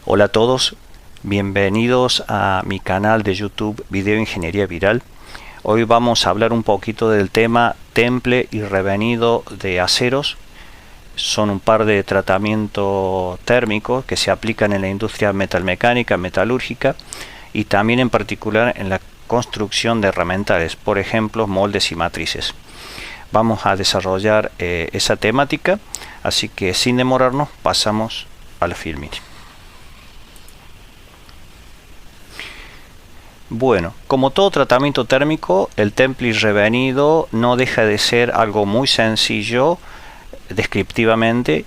Hola a todos, bienvenidos a mi canal de YouTube Video Ingeniería Viral. Hoy vamos a hablar un poquito del tema temple y revenido de aceros. Son un par de tratamientos térmicos que se aplican en la industria metalmecánica, metalúrgica y también en particular en la construcción de herramientales, por ejemplo moldes y matrices. Vamos a desarrollar esa temática, así que sin demorarnos pasamos al filming. Bueno, como todo tratamiento térmico, el temple y revenido no deja de ser algo muy sencillo. Descriptivamente,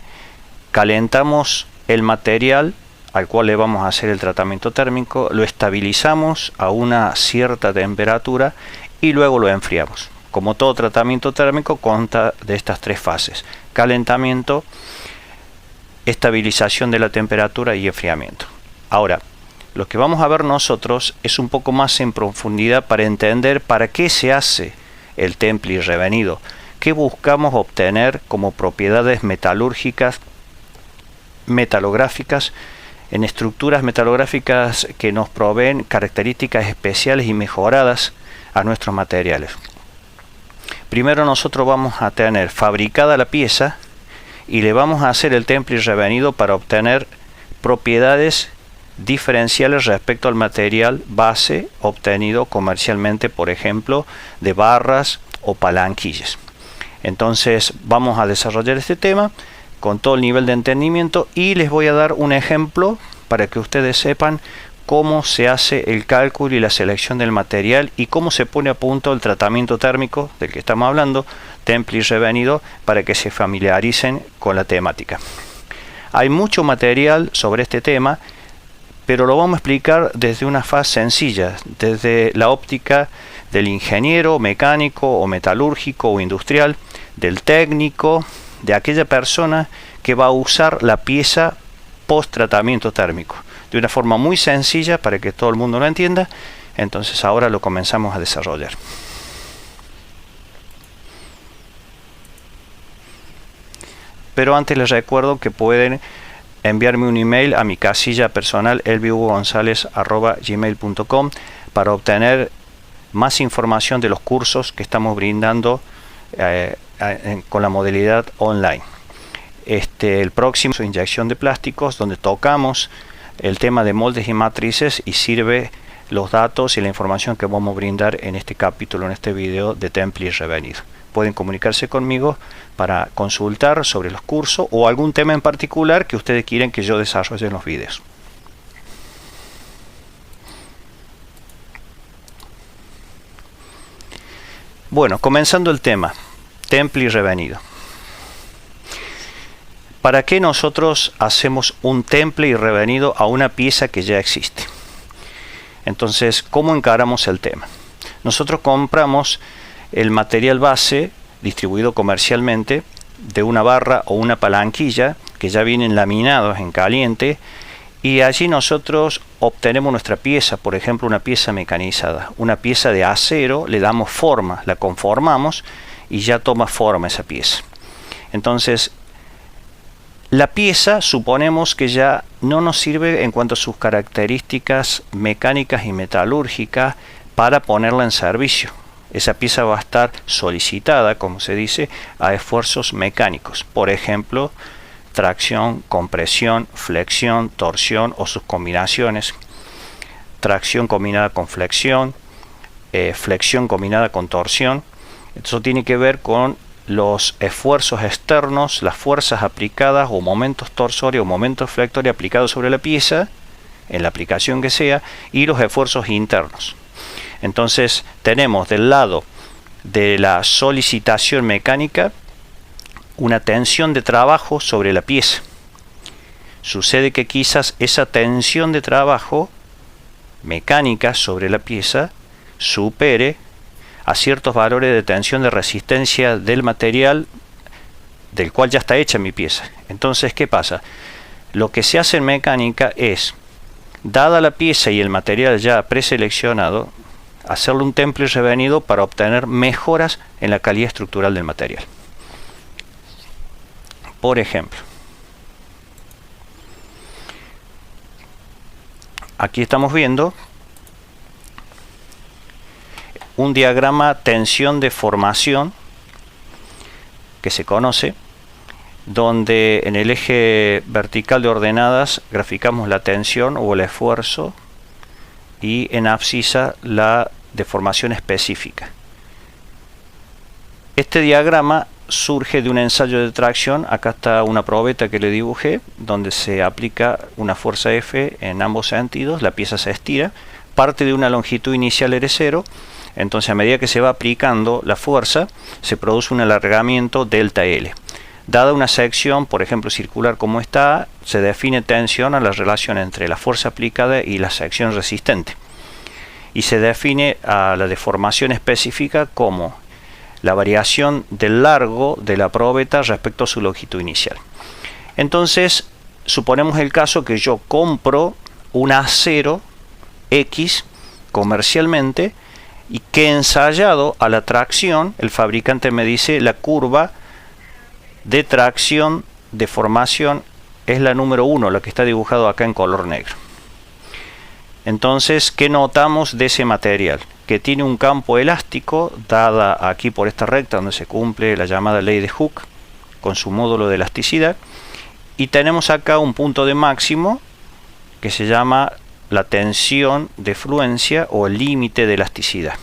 calentamos el material al cual le vamos a hacer el tratamiento térmico, lo estabilizamos a una cierta temperatura y luego lo enfriamos. Como todo tratamiento térmico, consta de estas tres fases: calentamiento, estabilización de la temperatura y enfriamiento. Ahora, lo que vamos a ver nosotros es un poco más en profundidad para entender para qué se hace el temple y revenido, qué buscamos obtener como propiedades metalúrgicas, metalográficas, en estructuras metalográficas que nos proveen características especiales y mejoradas a nuestros materiales. Primero nosotros vamos a tener fabricada la pieza y le vamos a hacer el temple y revenido para obtener propiedades diferenciales respecto al material base obtenido comercialmente, por ejemplo, de barras o palanquillas. Entonces vamos a desarrollar este tema con todo el nivel de entendimiento y les voy a dar un ejemplo para que ustedes sepan cómo se hace el cálculo y la selección del material y cómo se pone a punto el tratamiento térmico del que estamos hablando, temple y revenido, para que se familiaricen con la temática. Hay mucho material sobre este tema, pero lo vamos a explicar desde una fase sencilla, desde la óptica del ingeniero mecánico o metalúrgico o industrial, del técnico, de aquella persona que va a usar la pieza post tratamiento térmico, de una forma muy sencilla para que todo el mundo lo entienda. Entonces ahora lo comenzamos a desarrollar. Pero antes les recuerdo que pueden enviarme un email a mi casilla personal elvihugogonzalez@gmail.com para obtener más información de los cursos que estamos brindando con la modalidad online. El próximo es inyección de plásticos, donde tocamos el tema de moldes y matrices y sirve los datos y la información que vamos a brindar en este capítulo, en este video de temple y revenido. Pueden comunicarse conmigo para consultar sobre los cursos o algún tema en particular que ustedes quieren que yo desarrolle en los videos. Bueno, comenzando el tema, temple y revenido. ¿Para qué nosotros hacemos un temple y revenido a una pieza que ya existe? Entonces, ¿cómo encaramos el tema? Nosotros compramos el material base distribuido comercialmente de una barra o una palanquilla que ya vienen laminados en caliente, y allí nosotros obtenemos nuestra pieza, por ejemplo una pieza mecanizada, una pieza de acero, le damos forma, la conformamos y ya toma forma esa pieza. Entonces la pieza suponemos que ya no nos sirve en cuanto a sus características mecánicas y metalúrgicas para ponerla en servicio. Esa pieza va a estar solicitada, como se dice, a esfuerzos mecánicos, por ejemplo, tracción, compresión, flexión, torsión o sus combinaciones, tracción combinada con flexión, flexión combinada con torsión. Eso tiene que ver con los esfuerzos externos, las fuerzas aplicadas o momentos torsorios o momentos flectorios aplicados sobre la pieza, en la aplicación que sea, y los esfuerzos internos. Entonces tenemos del lado de la solicitación mecánica una tensión de trabajo sobre la pieza. Sucede que quizás esa tensión de trabajo mecánica sobre la pieza supere a ciertos valores de tensión de resistencia del material del cual ya está hecha mi pieza. Entonces, ¿qué pasa? Lo que se hace en mecánica es, dada la pieza y el material ya preseleccionado, hacerle un temple y revenido para obtener mejoras en la calidad estructural del material. Por ejemplo, aquí estamos viendo un diagrama tensión-deformación que se conoce, donde en el eje vertical de ordenadas graficamos la tensión o el esfuerzo y en abscisa la deformación específica. Este diagrama surge de un ensayo de tracción. Acá está una probeta que le dibujé, donde se aplica una fuerza F en ambos sentidos, la pieza se estira, parte de una longitud inicial R0, entonces a medida que se va aplicando la fuerza, se produce un alargamiento delta L. Dada una sección, por ejemplo circular como está, se define tensión a la relación entre la fuerza aplicada y la sección resistente. Y se define a la deformación específica como la variación del largo de la probeta respecto a su longitud inicial. Entonces, suponemos el caso que yo compro un acero X comercialmente y que ensayado a la tracción, el fabricante me dice la curva de tracción, deformación, es la número 1, la que está dibujado acá en color negro. Entonces, ¿qué notamos de ese material? Que tiene un campo elástico, dada aquí por esta recta donde se cumple la llamada ley de Hooke, con su módulo de elasticidad, y tenemos acá un punto de máximo que se llama la tensión de fluencia o el límite de elasticidad.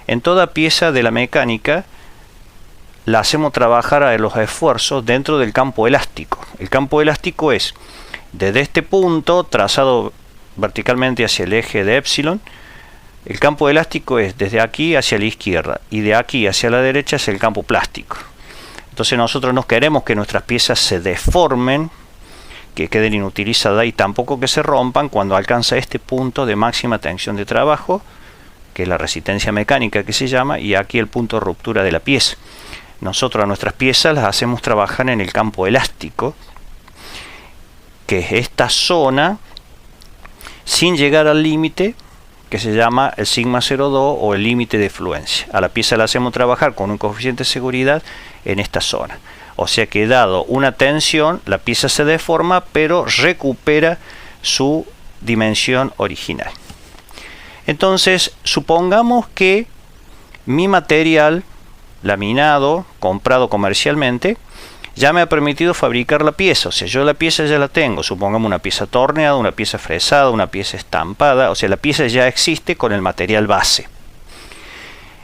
En toda pieza de la mecánica la hacemos trabajar a los esfuerzos dentro del campo elástico. El campo elástico es desde este punto trazado verticalmente hacia el eje de epsilon. El campo elástico es desde aquí hacia la izquierda y de aquí hacia la derecha es el campo plástico. Entonces nosotros no queremos que nuestras piezas se deformen, que queden inutilizadas y tampoco que se rompan cuando alcanza este punto de máxima tensión de trabajo, que es la resistencia mecánica que se llama, y aquí el punto de ruptura de la pieza. Nosotros a nuestras piezas las hacemos trabajar en el campo elástico, que es esta zona sin llegar al límite que se llama el sigma 0,2 o el límite de fluencia. A la pieza la hacemos trabajar con un coeficiente de seguridad en esta zona. O sea que dado una tensión, la pieza se deforma, pero recupera su dimensión original. Entonces, supongamos que mi material laminado, comprado comercialmente, ya me ha permitido fabricar la pieza. O sea, yo la pieza ya la tengo. Supongamos una pieza torneada, una pieza fresada, una pieza estampada. O sea, la pieza ya existe con el material base.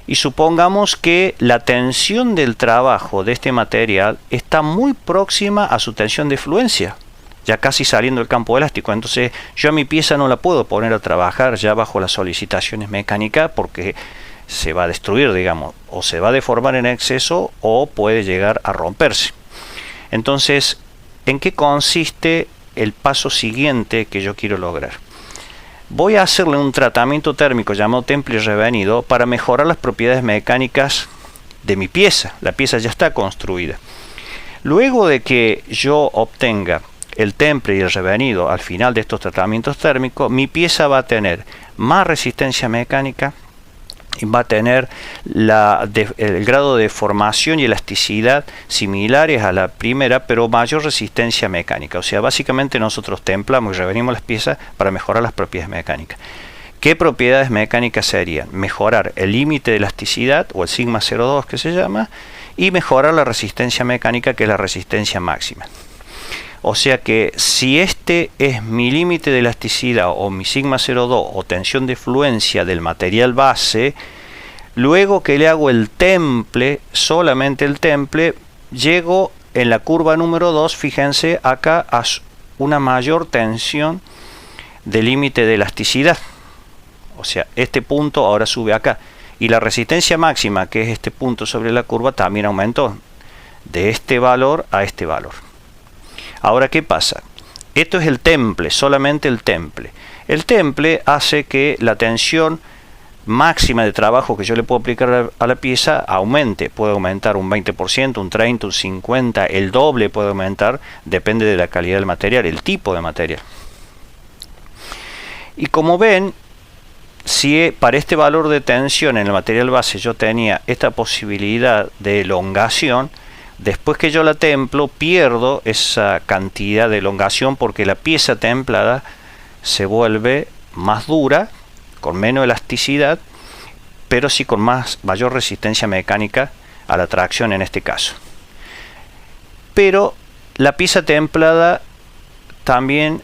Y supongamos que la tensión del trabajo de este material está muy próxima a su tensión de fluencia, ya casi saliendo del campo elástico. Entonces yo a mi pieza no la puedo poner a trabajar ya bajo las solicitaciones mecánicas porque se va a destruir, digamos, o se va a deformar en exceso o puede llegar a romperse. Entonces, ¿en qué consiste el paso siguiente que yo quiero lograr? Voy a hacerle un tratamiento térmico llamado temple y revenido para mejorar las propiedades mecánicas de mi pieza. La pieza ya está construida. Luego de que yo obtenga el temple y el revenido al final de estos tratamientos térmicos, mi pieza va a tener más resistencia mecánica y va a tener el grado de deformación y elasticidad similares a la primera, pero mayor resistencia mecánica. O sea, básicamente nosotros templamos y revenimos las piezas para mejorar las propiedades mecánicas. ¿Qué propiedades mecánicas serían? Mejorar el límite de elasticidad, o el sigma 0,2 que se llama, y mejorar la resistencia mecánica, que es la resistencia máxima. O sea que si este es mi límite de elasticidad o mi sigma 0,2 o tensión de fluencia del material base, luego que le hago el temple, solamente el temple, llego en la curva número 2, fíjense acá, a una mayor tensión de límite de elasticidad. O sea, este punto ahora sube acá. Y la resistencia máxima, que es este punto sobre la curva, también aumentó de este valor a este valor. Ahora, ¿qué pasa? Esto es el temple, solamente el temple. El temple hace que la tensión máxima de trabajo que yo le puedo aplicar a la pieza aumente. Puede aumentar un 20%, un 30%, un 50%, el doble puede aumentar, depende de la calidad del material, el tipo de material. Y como ven, si para este valor de tensión en el material base yo tenía esta posibilidad de elongación, después que yo la templo, pierdo esa cantidad de elongación porque la pieza templada se vuelve más dura, con menos elasticidad, pero sí con mayor resistencia mecánica a la tracción en este caso. Pero la pieza templada también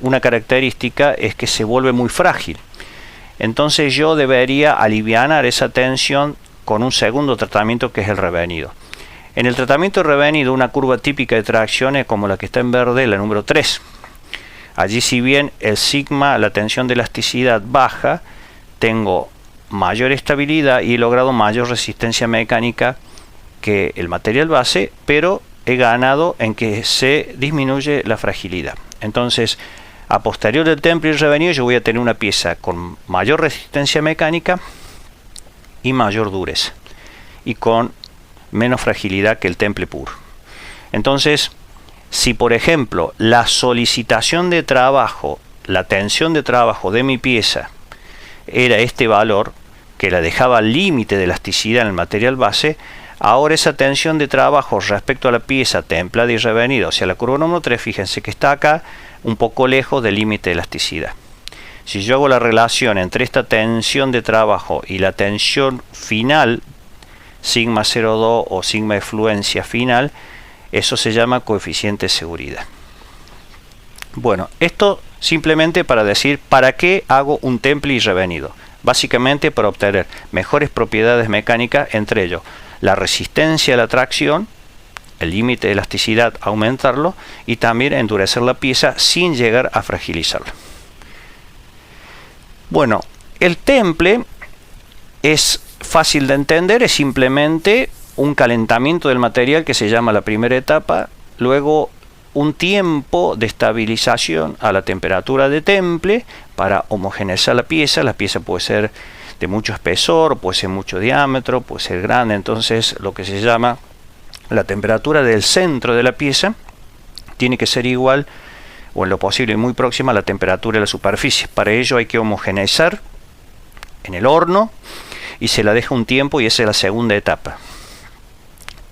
una característica es que se vuelve muy frágil. Entonces yo debería alivianar esa tensión con un segundo tratamiento, que es el revenido. En el tratamiento de revenido, una curva típica de tracción es como la que está en verde, la número 3. Allí, si bien el sigma, la tensión de elasticidad baja, tengo mayor estabilidad y he logrado mayor resistencia mecánica que el material base, pero he ganado en que se disminuye la fragilidad. Entonces, a posterior del temple y revenido, yo voy a tener una pieza con mayor resistencia mecánica y mayor dureza, y con menos fragilidad que el temple puro. Entonces, si por ejemplo la solicitación de trabajo, la tensión de trabajo de mi pieza era este valor, que la dejaba al límite de elasticidad en el material base, ahora esa tensión de trabajo respecto a la pieza templada y revenida, o sea la curva número 3, fíjense que está acá un poco lejos del límite de elasticidad. Si yo hago la relación entre esta tensión de trabajo y la tensión final, sigma 0,2 o sigma de fluencia final, eso se llama coeficiente de seguridad. Bueno, esto simplemente para decir para qué hago un temple y revenido. Básicamente para obtener mejores propiedades mecánicas, entre ellos la resistencia a la tracción, el límite de elasticidad aumentarlo, y también endurecer la pieza sin llegar a fragilizarla. Bueno, el temple es fácil de entender, es simplemente un calentamiento del material que se llama la primera etapa, luego un tiempo de estabilización a la temperatura de temple para homogeneizar la pieza. La pieza puede ser de mucho espesor, puede ser mucho diámetro, puede ser grande, entonces lo que se llama la temperatura del centro de la pieza tiene que ser igual o en lo posible muy próxima a la temperatura de la superficie. Para ello hay que homogeneizar en el horno y se la deja un tiempo, y esa es la segunda etapa.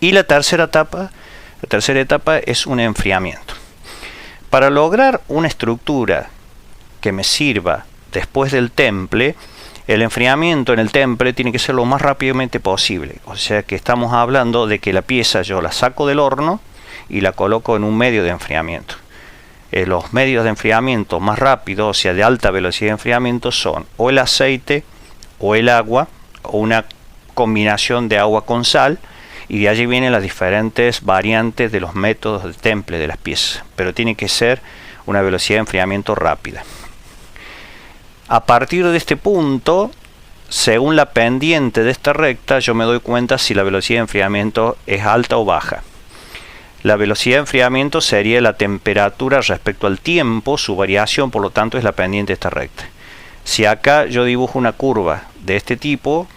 Y la tercera etapa es un enfriamiento. Para lograr una estructura que me sirva después del temple, el enfriamiento en el temple tiene que ser lo más rápidamente posible. O sea que estamos hablando de que la pieza yo la saco del horno y la coloco en un medio de enfriamiento. Los medios de enfriamiento más rápidos, o sea de alta velocidad de enfriamiento, son o el aceite o el agua, o una combinación de agua con sal, y de allí vienen las diferentes variantes de los métodos de temple de las piezas, pero tiene que ser una velocidad de enfriamiento rápida. A partir de este punto, según la pendiente de esta recta, yo me doy cuenta si la velocidad de enfriamiento es alta o baja. La velocidad de enfriamiento sería la temperatura respecto al tiempo, su variación, por lo tanto es la pendiente de esta recta. Si acá yo dibujo una curva de este tipo,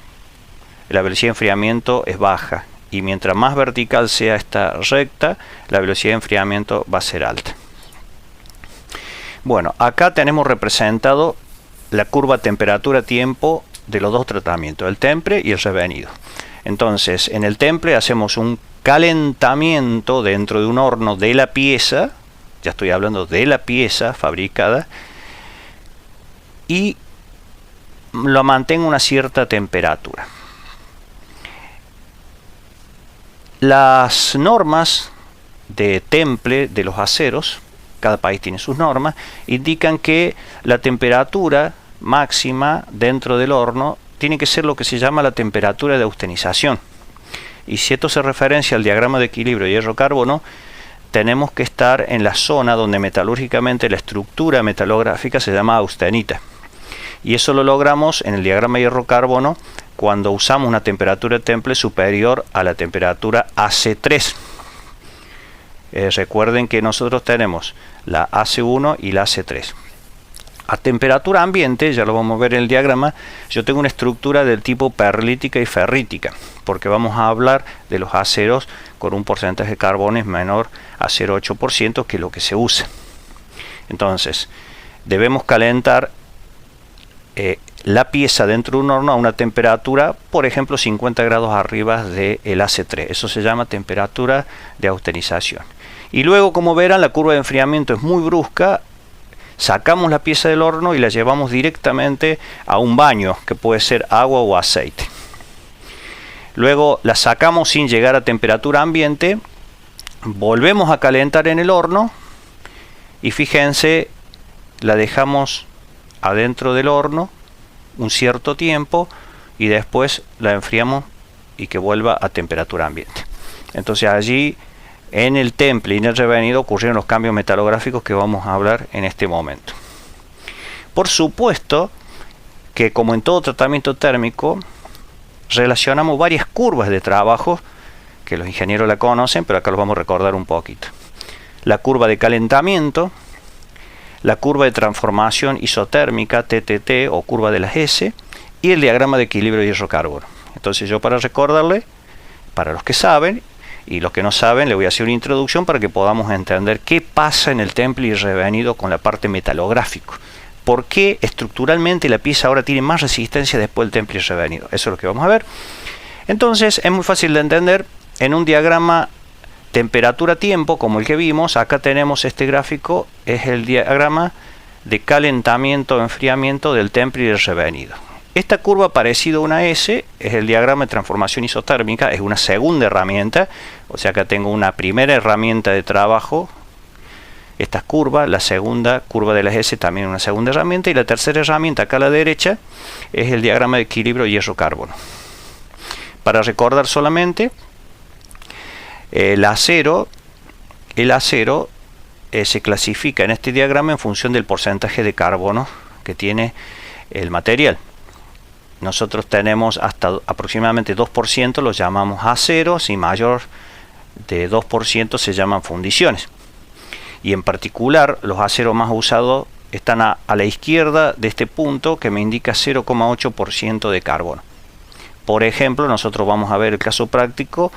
la velocidad de enfriamiento es baja, y mientras más vertical sea esta recta, la velocidad de enfriamiento va a ser alta. Bueno, acá tenemos representado la curva temperatura-tiempo de los dos tratamientos, el temple y el revenido. Entonces, en el temple hacemos un calentamiento dentro de un horno de la pieza, ya estoy hablando de la pieza fabricada, y lo mantengo a una cierta temperatura. Las normas de temple de los aceros, cada país tiene sus normas, indican que la temperatura máxima dentro del horno tiene que ser lo que se llama la temperatura de austenización. Y si esto se referencia al diagrama de equilibrio hierro-carbono, tenemos que estar en la zona donde metalúrgicamente la estructura metalográfica se llama austenita. Y eso lo logramos en el diagrama hierro-carbono cuando usamos una temperatura de temple superior a la temperatura AC3. Recuerden que nosotros tenemos la AC1 y la AC3. A temperatura ambiente, ya lo vamos a ver en el diagrama, yo tengo una estructura del tipo perlítica y ferrítica, porque vamos a hablar de los aceros con un porcentaje de carbones menor a 0,8%, que es lo que se usa. Entonces, debemos calentar la pieza dentro de un horno a una temperatura, por ejemplo, 50 grados arriba del AC3. Eso se llama temperatura de austenización. Y luego, como verán, la curva de enfriamiento es muy brusca. Sacamos la pieza del horno y la llevamos directamente a un baño, que puede ser agua o aceite. Luego la sacamos sin llegar a temperatura ambiente, volvemos a calentar en el horno y fíjense, la dejamos adentro del horno un cierto tiempo y después la enfriamos y que vuelva a temperatura ambiente. Entonces allí en el temple y en el revenido ocurrieron los cambios metalográficos que vamos a hablar en este momento. Por supuesto que, como en todo tratamiento térmico, relacionamos varias curvas de trabajo que los ingenieros la conocen, pero acá los vamos a recordar un poquito. La curva de calentamiento, la curva de transformación isotérmica, TTT, o curva de las S, y el diagrama de equilibrio hierro-carbono. Entonces yo, para recordarle, para los que saben y los que no saben, le voy a hacer una introducción para que podamos entender qué pasa en el temple y revenido con la parte metalográfica. ¿Por qué estructuralmente la pieza ahora tiene más resistencia después del temple y revenido? Eso es lo que vamos a ver. Entonces es muy fácil de entender. En un diagrama temperatura-tiempo como el que vimos, acá tenemos este gráfico, es el diagrama de calentamiento-enfriamiento del temple y del revenido. Esta curva, parecida a una S, es el diagrama de transformación isotérmica, es una segunda herramienta. O sea, acá tengo una primera herramienta de trabajo, esta curva, la segunda curva de las S, también una segunda herramienta, y la tercera herramienta acá a la derecha es el diagrama de equilibrio hierro-carbono. Para recordar solamente, el acero se clasifica en este diagrama en función del porcentaje de carbono que tiene el material. Nosotros tenemos hasta aproximadamente 2%, los llamamos aceros, y mayor de 2% se llaman fundiciones. Y en particular, los aceros más usados están a la izquierda de este punto, que me indica 0,8% de carbono. Por ejemplo, nosotros vamos a ver el caso práctico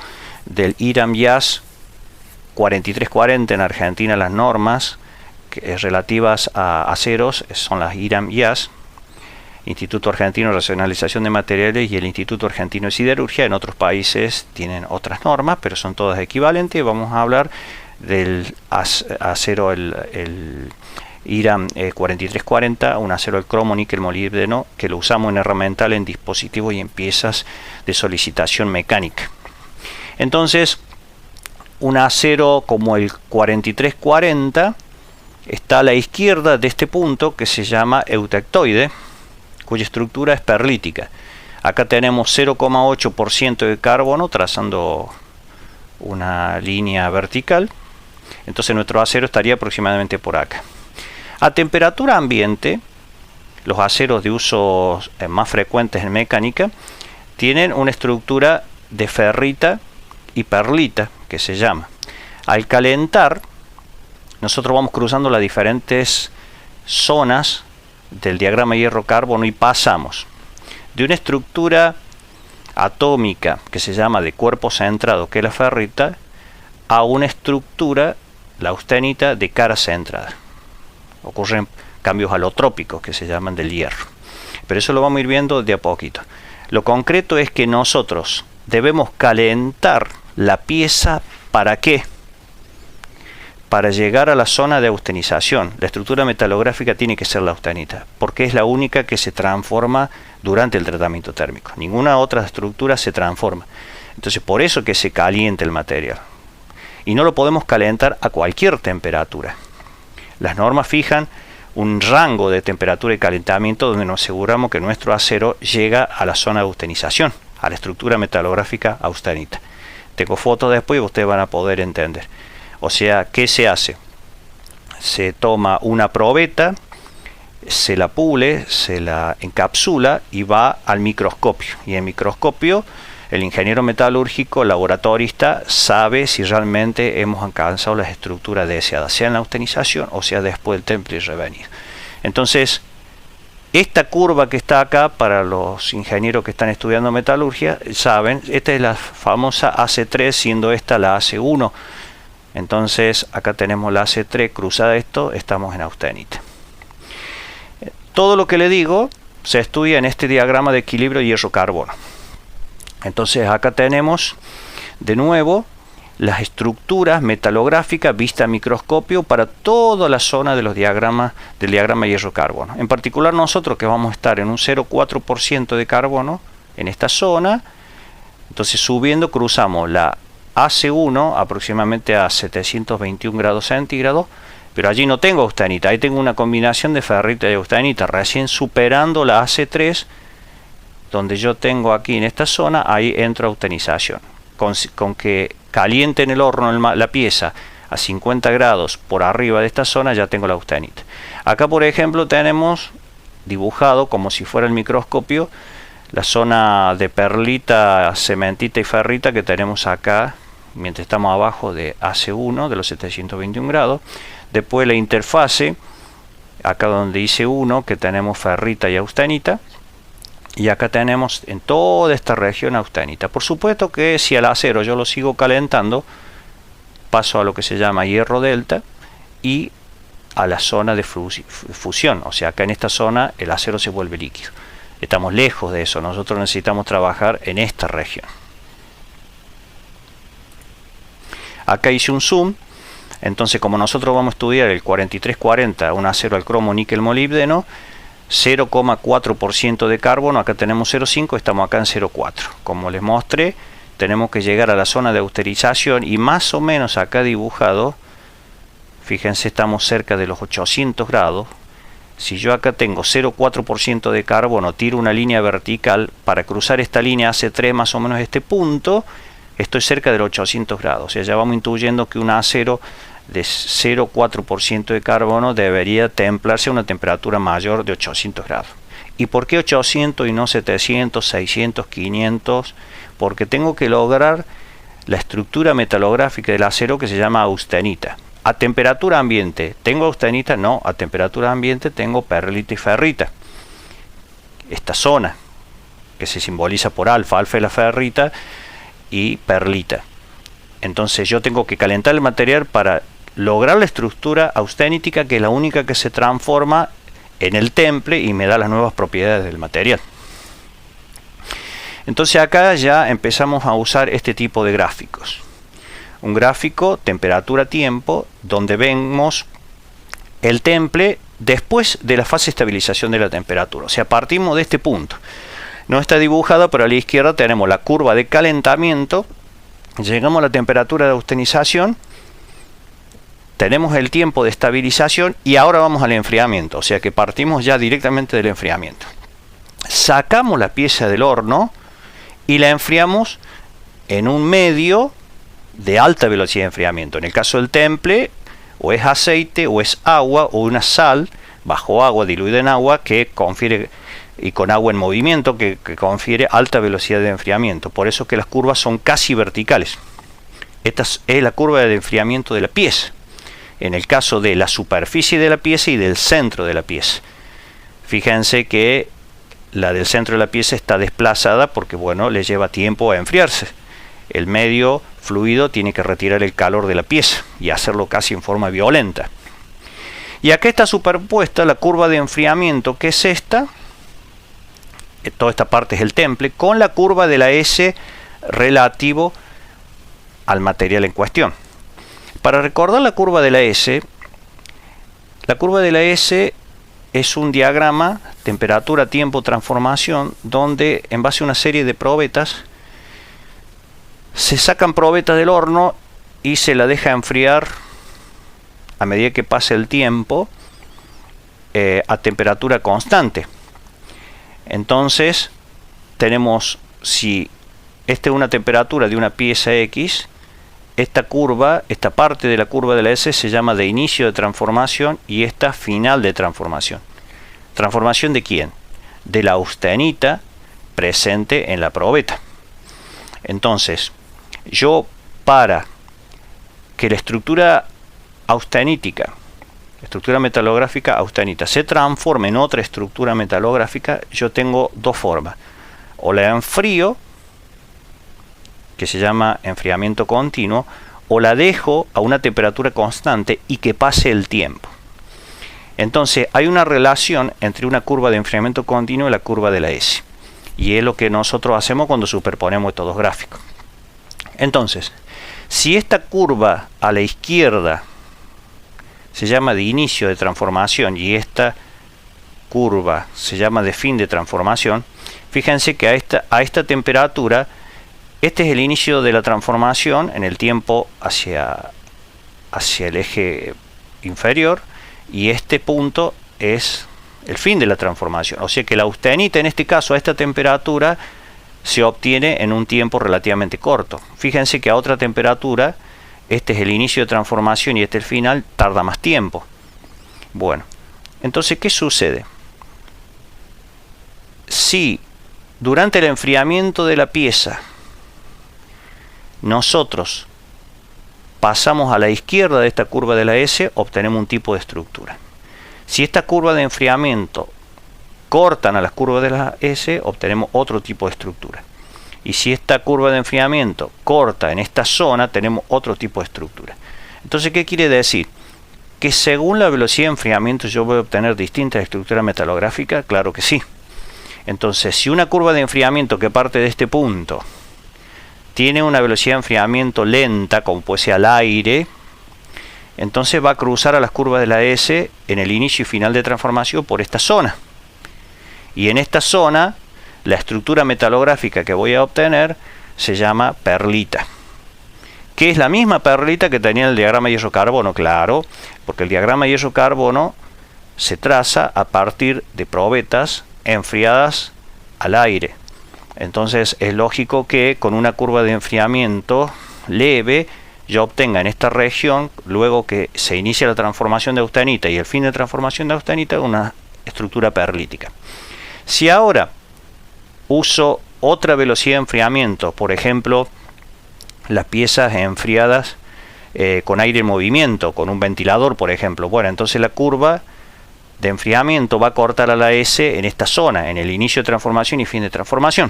del IRAM IAS 4340 en Argentina. Las normas relativas a aceros son las IRAM IAS, Instituto Argentino de Racionalización de Materiales, y el Instituto Argentino de Siderurgia. En otros países tienen otras normas, pero son todas equivalentes. Vamos a hablar del acero, el IRAM 4340, un acero al cromo níquel molibdeno, que lo usamos en herramental, en dispositivos y en piezas de solicitación mecánica. Entonces, un acero como el 4340 está a la izquierda de este punto, que se llama eutectoide, cuya estructura es perlítica. Acá tenemos 0,8% de carbono, trazando una línea vertical. Entonces nuestro acero estaría aproximadamente por acá. A temperatura ambiente, los aceros de uso más frecuentes en mecánica tienen una estructura de ferrita y perlita, que se llama. Al calentar, nosotros vamos cruzando las diferentes zonas del diagrama hierro-carbono y pasamos de una estructura atómica que se llama de cuerpo centrado, que es la ferrita, a una estructura, la austenita, de cara centrada. Ocurren cambios alotrópicos que se llaman del hierro, pero eso lo vamos a ir viendo de a poquito. Lo concreto es que nosotros debemos calentar la pieza. ¿Para qué? Para llegar a la zona de austenización. La estructura metalográfica tiene que ser la austenita, porque es la única que se transforma durante el tratamiento térmico. Ninguna otra estructura se transforma. Entonces, por eso que se calienta el material. Y no lo podemos calentar a cualquier temperatura. Las normas fijan un rango de temperatura y calentamiento donde nos aseguramos que nuestro acero llega a la zona de austenización, a la estructura metalográfica austenita. Tengo fotos después y ustedes van a poder entender. O sea, ¿qué se hace? Se toma una probeta, se la pule, se la encapsula y va al microscopio. Y en el microscopio, el ingeniero metalúrgico, laboratorista, sabe si realmente hemos alcanzado las estructuras deseadas, sea en la austenización o sea después del temple y revenido. Entonces, esta curva que está acá, para los ingenieros que están estudiando metalurgia, saben, esta es la famosa AC3, siendo esta la AC1. Entonces, acá tenemos la AC3, cruzada esto, estamos en austenita. Todo lo que le digo se estudia en este diagrama de equilibrio hierro-carbono. Entonces, acá tenemos de nuevo las estructuras metalográficas vistas a microscopio para toda la zona de los diagramas del diagrama hierro-carbono. En particular nosotros que vamos a estar en un 0,4% de carbono en esta zona, entonces subiendo cruzamos la AC1 aproximadamente a 721 grados centígrados, pero allí no tengo austenita, ahí tengo una combinación de ferrita y austenita, recién superando la AC3, donde yo tengo aquí en esta zona, ahí entro a austenización. Con que caliente en el horno la pieza a 50 grados por arriba de esta zona, ya tengo la austenita. Acá, por ejemplo, tenemos dibujado como si fuera el microscopio la zona de perlita, cementita y ferrita que tenemos acá mientras estamos abajo de AC1 de los 721 grados. Después la interfase, acá donde dice 1, que tenemos ferrita y austenita. Y acá tenemos en toda esta región austenita. Por supuesto que si al acero yo lo sigo calentando, paso a lo que se llama hierro delta y a la zona de fusión. O sea, acá en esta zona el acero se vuelve líquido. Estamos lejos de eso. Nosotros necesitamos trabajar en esta región. Acá hice un zoom. Entonces, como nosotros vamos a estudiar el 4340, un acero al cromo níquel molibdeno, 0,4% de carbono, acá tenemos 0,5, estamos acá en 0,4. Como les mostré, tenemos que llegar a la zona de austerización y más o menos acá dibujado, fíjense, estamos cerca de los 800 grados. Si yo acá tengo 0,4% de carbono, tiro una línea vertical, para cruzar esta línea hace 3 más o menos este punto, estoy cerca de los 800 grados. O sea, ya vamos intuyendo que un acero de 0,4% de carbono debería templarse a una temperatura mayor de 800 grados. ¿Y por qué 800 y no 700, 600, 500? Porque tengo que lograr la estructura metalográfica del acero que se llama austenita. A temperatura ambiente, ¿tengo austenita? No, a temperatura ambiente tengo perlita y ferrita. Esta zona, que se simboliza por alfa, alfa es la ferrita y perlita. Entonces yo tengo que calentar el material para lograr la estructura austenítica, que es la única que se transforma en el temple y me da las nuevas propiedades del material. Entonces acá ya empezamos a usar este tipo de gráficos. Un gráfico temperatura-tiempo donde vemos el temple después de la fase de estabilización de la temperatura. O sea, partimos de este punto. No está dibujado, pero a la izquierda tenemos la curva de calentamiento. Llegamos a la temperatura de austenización. Tenemos el tiempo de estabilización y ahora vamos al enfriamiento. O sea que partimos ya directamente del enfriamiento. Sacamos la pieza del horno y la enfriamos en un medio de alta velocidad de enfriamiento. En el caso del temple, o es aceite, o es agua, o una sal bajo agua, diluida en agua, que confiere, y con agua en movimiento, que confiere alta velocidad de enfriamiento. Por eso que las curvas son casi verticales. Esta es la curva de enfriamiento de la pieza. En el caso de la superficie de la pieza y del centro de la pieza. Fíjense que la del centro de la pieza está desplazada porque, bueno, le lleva tiempo a enfriarse. El medio fluido tiene que retirar el calor de la pieza y hacerlo casi en forma violenta. Y acá está superpuesta la curva de enfriamiento, que es esta. Toda esta parte es el temple, con la curva de la S relativo al material en cuestión. Para recordar la curva de la S es un diagrama temperatura, tiempo, transformación, donde en base a una serie de probetas se sacan probetas del horno y se la deja enfriar a medida que pase el tiempo a temperatura constante. Entonces tenemos, si esta es una temperatura de una pieza X, esta curva, esta parte de la curva de la S se llama de inicio de transformación y esta final de transformación. ¿Transformación de quién? De la austenita presente en la probeta. Entonces, yo, para que la estructura austenítica, estructura metalográfica austenita, se transforme en otra estructura metalográfica, yo tengo dos formas. O la enfrío, que se llama enfriamiento continuo, o la dejo a una temperatura constante y que pase el tiempo. Entonces hay una relación entre una curva de enfriamiento continuo y la curva de la S, y es lo que nosotros hacemos cuando superponemos estos dos gráficos. Entonces, Si esta curva a la izquierda se llama de inicio de transformación y esta curva se llama de fin de transformación, fíjense que a esta temperatura, este es el inicio de la transformación en el tiempo hacia el eje inferior, y este punto es el fin de la transformación. O sea que la austenita, en este caso a esta temperatura, se obtiene en un tiempo relativamente corto. Fíjense que a otra temperatura, este es el inicio de transformación y este es el final, tarda más tiempo. Bueno, entonces, ¿qué sucede? Si durante el enfriamiento de la pieza nosotros pasamos a la izquierda de esta curva de la S, obtenemos un tipo de estructura. Si esta curva de enfriamiento cortan a las curvas de la S, obtenemos otro tipo de estructura. Y si esta curva de enfriamiento corta en esta zona, tenemos otro tipo de estructura. Entonces, ¿qué quiere decir? Que según la velocidad de enfriamiento yo voy a obtener distintas estructuras metalográficas. Claro que sí. Entonces, si una curva de enfriamiento que parte de este punto tiene una velocidad de enfriamiento lenta, como puede ser al aire, entonces va a cruzar a las curvas de la S en el inicio y final de transformación por esta zona. Y en esta zona, la estructura metalográfica que voy a obtener se llama perlita. Que es la misma perlita que tenía el diagrama hierro-carbono, claro, porque el diagrama hierro-carbono se traza a partir de probetas enfriadas al aire. Entonces es lógico que con una curva de enfriamiento leve yo obtenga en esta región, luego que se inicia la transformación de austenita y el fin de transformación de austenita, una estructura perlítica. Si ahora uso otra velocidad de enfriamiento, por ejemplo, las piezas enfriadas con aire en movimiento, con un ventilador, por ejemplo, bueno, entonces la curva de enfriamiento va a cortar a la S en esta zona, en el inicio de transformación y fin de transformación.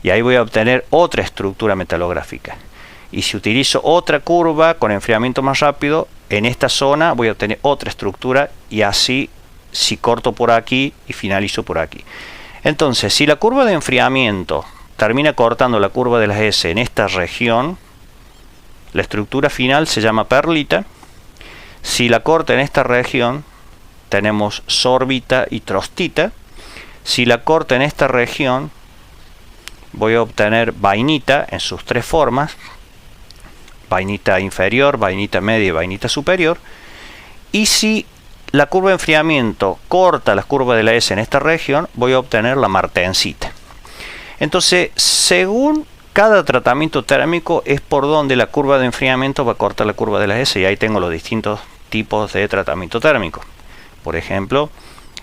Y ahí voy a obtener otra estructura metalográfica. Y si utilizo otra curva con enfriamiento más rápido, en esta zona voy a obtener otra estructura, y así si corto por aquí y finalizo por aquí. Entonces, si la curva de enfriamiento termina cortando la curva de las S en esta región, la estructura final se llama perlita. Si la corta en esta región, tenemos sorbita y trostita. Si la corta en esta región, voy a obtener vainita en sus tres formas: vainita inferior, vainita media y vainita superior. Y si la curva de enfriamiento corta las curvas de la S en esta región, voy a obtener la martensita. Entonces, según cada tratamiento térmico es por donde la curva de enfriamiento va a cortar la curva de la S, y ahí tengo los distintos tipos de tratamiento térmico. Por ejemplo,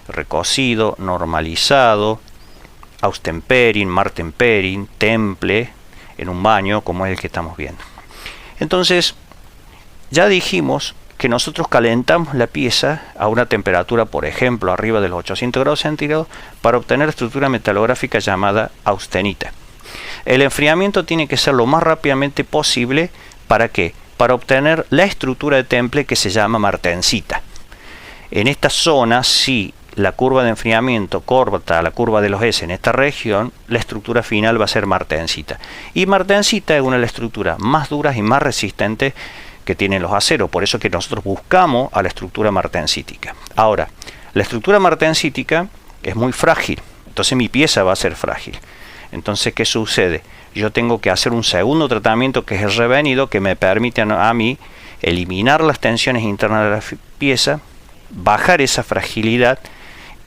recocido, normalizado, austempering, martempering, temple en un baño, como es el que estamos viendo. Entonces, ya dijimos que nosotros calentamos la pieza a una temperatura, por ejemplo, arriba de los 800 grados centígrados, para obtener estructura metalográfica llamada austenita. El enfriamiento tiene que ser lo más rápidamente posible. ¿Para qué? Para obtener la estructura de temple que se llama martensita. En esta zona, si la curva de enfriamiento corta la curva de los S en esta región, la estructura final va a ser martensita. Y martensita es una de las estructuras más duras y más resistentes que tienen los aceros. Por eso que nosotros buscamos a la estructura martensítica. Ahora, la estructura martensítica es muy frágil, entonces mi pieza va a ser frágil. Entonces, ¿qué sucede? Yo tengo que hacer un segundo tratamiento, que es el revenido, que me permite a mí eliminar las tensiones internas de la pieza, bajar esa fragilidad